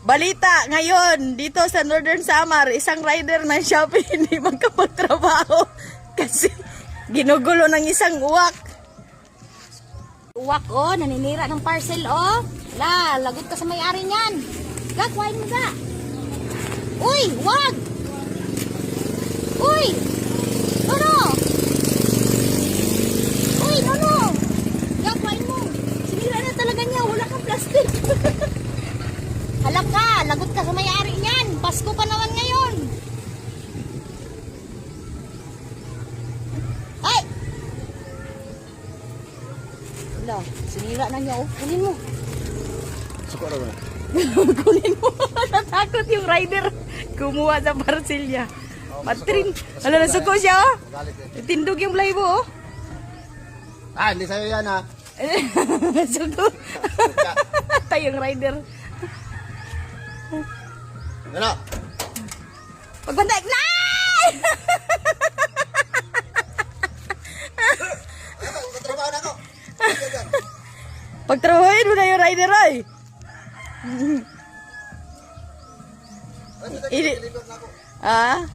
Balita ngayon, dito sa Northern Samar, isang rider ng Shopee hindi magkapagtrabaho kasi ginugulo ng isang uwak. Uwak, oh, naninira ng parcel, oh. La, lagot ka sa may-ari niyan. Gagawin mo ga. Uy, wag! Uy! Nono! Uy, Nono! Gagawin mo. Sinira na talaga niya, wala kang plastic. Halak ka, lagot ka sa may-ari niyan. Pasko pa naman ngayon. Ay! Wala, sinira na niya, oh. Kunin mo. Suko na ba? Kunin mo. Natakot yung rider. Kumuha sa parcel niya. Matrin. Hala, nasuko siya, oh. Tindog yung blay mo, oh. Ah, hindi sa'yo yan, ha? Nasuko. Tayong rider. Ano? Pagbantay. Nay! Trabaho na ako. Pagtrabahoin mo na yung rider, ay. Ano, Ah?